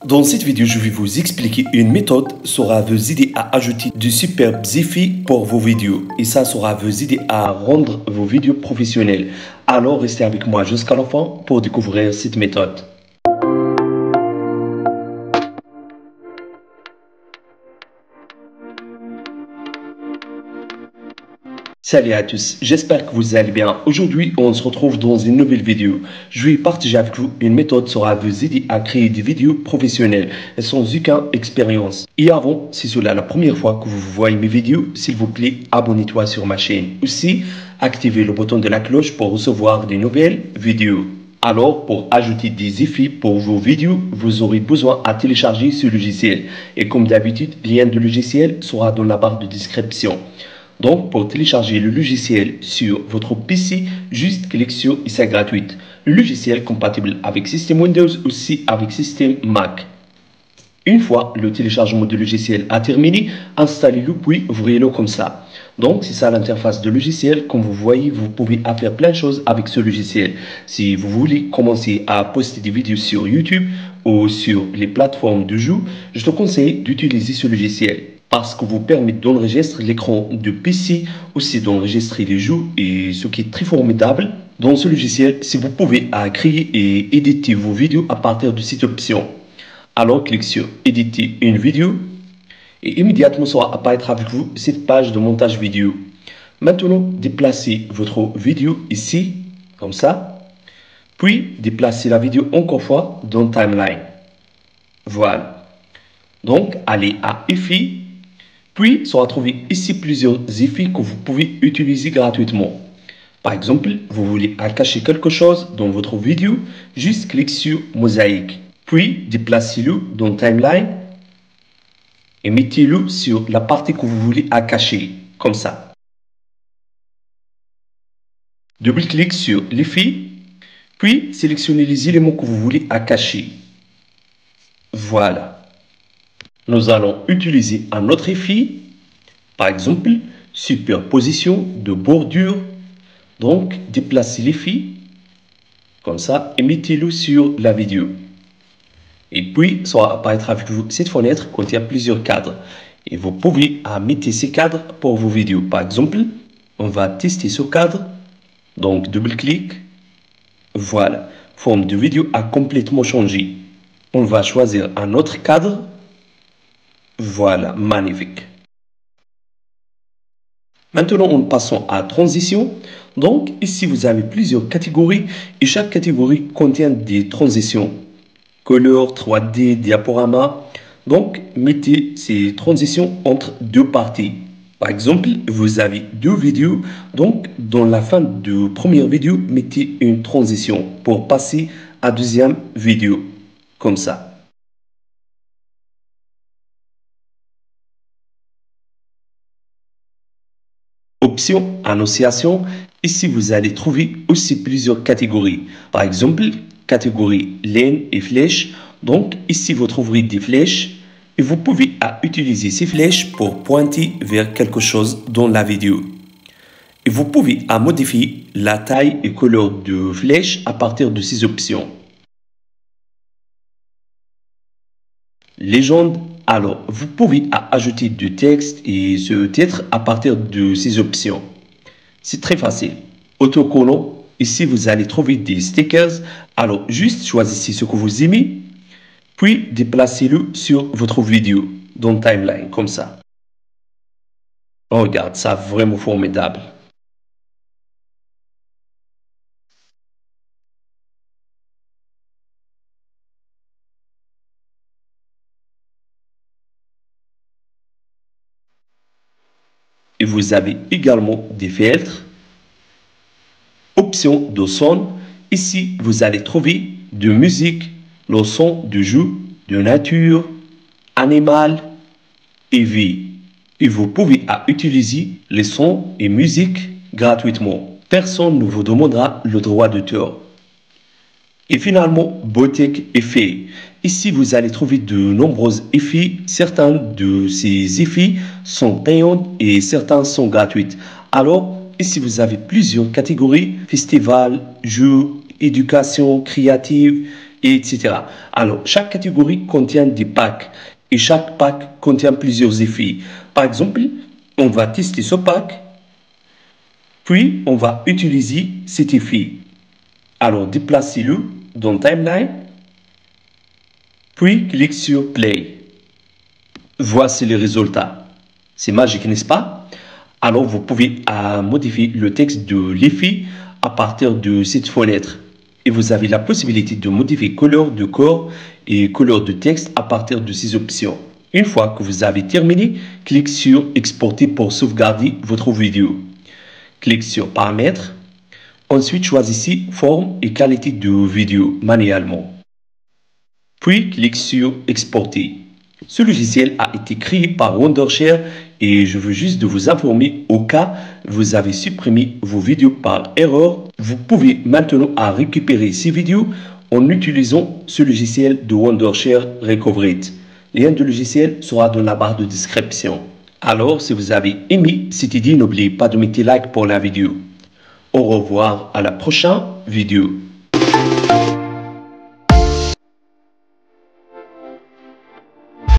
Dans cette vidéo, je vais vous expliquer une méthode qui sera vous aider à ajouter de superbes effets pour vos vidéos. Et ça sera vous aider à rendre vos vidéos professionnelles. Alors restez avec moi jusqu'à la fin pour découvrir cette méthode. Salut à tous, j'espère que vous allez bien. Aujourd'hui, on se retrouve dans une nouvelle vidéo. Je vais partager avec vous une méthode qui sera vous aider à créer des vidéos professionnelles et sans aucune expérience. Et avant, si c'est la première fois que vous voyez mes vidéos, s'il vous plaît, abonnez-toi sur ma chaîne. Aussi, activez le bouton de la cloche pour recevoir des nouvelles vidéos. Alors, pour ajouter des effets pour vos vidéos, vous aurez besoin de télécharger ce logiciel. Et comme d'habitude, le lien du logiciel sera dans la barre de description. Donc, pour télécharger le logiciel sur votre PC, juste cliquez sur « C'est gratuit ». Le logiciel est compatible avec système Windows, aussi avec système Mac. Une fois le téléchargement du logiciel a terminé, installez-le puis ouvrez-le comme ça. Donc, c'est ça l'interface de logiciel. Comme vous voyez, vous pouvez faire plein de choses avec ce logiciel. Si vous voulez commencer à poster des vidéos sur YouTube ou sur les plateformes de jeux, je te conseille d'utiliser ce logiciel parce que vous permet d'enregistrer l'écran de PC, aussi d'enregistrer les jeux et ce qui est très formidable dans ce logiciel, c'est que vous pouvez créer et éditer vos vidéos à partir de cette option. Alors, cliquez sur éditer une vidéo et immédiatement ça va apparaître avec vous cette page de montage vidéo. Maintenant, déplacez votre vidéo ici, comme ça, puis déplacez la vidéo encore une fois dans Timeline. Voilà. Donc, allez à Effets, puis ça va trouver ici plusieurs effets que vous pouvez utiliser gratuitement. Par exemple, vous voulez cacher quelque chose dans votre vidéo, juste cliquez sur Mosaïque. Puis, déplacez-le dans Timeline et mettez-le sur la partie que vous voulez cacher, comme ça. Double-cliquez sur l'effet, puis sélectionnez les éléments que vous voulez cacher. Voilà. Nous allons utiliser un autre effet, par exemple, superposition de bordure. Donc, déplacez l'effet, comme ça, et mettez-le sur la vidéo. Et puis, ça va apparaître avec vous cette fenêtre quand il y a plusieurs cadres. Et vous pouvez mettre ces cadres pour vos vidéos. Par exemple, on va tester ce cadre. Donc, double-clic. Voilà. Forme de vidéo a complètement changé. On va choisir un autre cadre. Voilà, magnifique. Maintenant, en passant à transition. Donc, ici, vous avez plusieurs catégories et chaque catégorie contient des transitions. Couleur, 3D, diaporama. Donc, mettez ces transitions entre deux parties. Par exemple, vous avez deux vidéos. Donc, dans la fin de première vidéo, mettez une transition pour passer à deuxième vidéo. Comme ça. Option annonciation. Ici, vous allez trouver aussi plusieurs catégories. Par exemple, catégorie ligne et flèches. Donc, ici, vous trouverez des flèches et vous pouvez utiliser ces flèches pour pointer vers quelque chose dans la vidéo. Et vous pouvez modifier la taille et couleur de flèches à partir de ces options. Légende. Alors, vous pouvez ajouter du texte et ce titre à partir de ces options. C'est très facile. Autocollant. Ici, vous allez trouver des stickers. Alors, juste choisissez ce que vous aimez. Puis, déplacez-le sur votre vidéo dans Timeline, comme ça. Oh, regarde, ça vraiment formidable. Et vous avez également des filtres. Option de son. Ici, vous allez trouver de musique, le son de jeu, de nature, animal et vie. Et vous pouvez utiliser les sons et musiques gratuitement. Personne ne vous demandera le droit d'auteur. Et finalement, boutique effets. Ici, vous allez trouver de nombreux effets. Certains de ces effets sont payants et certains sont gratuits. Alors, ici, vous avez plusieurs catégories. Festival, jeux, éducation créative etc. Alors, chaque catégorie contient des packs et chaque pack contient plusieurs effets. Par exemple, on va tester ce pack, puis on va utiliser cet effet. Alors, déplacez-le dans Timeline, puis clique sur Play. Voici les résultats. C'est magique, n'est-ce pas? Alors, vous pouvez modifier le texte de l'effet à partir de cette fenêtre. Et vous avez la possibilité de modifier couleur de corps et couleur de texte à partir de ces options. Une fois que vous avez terminé, cliquez sur Exporter pour sauvegarder votre vidéo. Cliquez sur Paramètres. Ensuite, choisissez Forme et qualité de vidéo manuellement. Puis, cliquez sur Exporter. Ce logiciel a été créé par Wondershare et je veux juste de vous informer au cas où vous avez supprimé vos vidéos par erreur. Vous pouvez maintenant récupérer ces vidéos en utilisant ce logiciel de Wondershare Recovery. Le lien du logiciel sera dans la barre de description. Alors, si vous avez aimé cette idée, n'oubliez pas de mettre like pour la vidéo. Au revoir à la prochaine vidéo.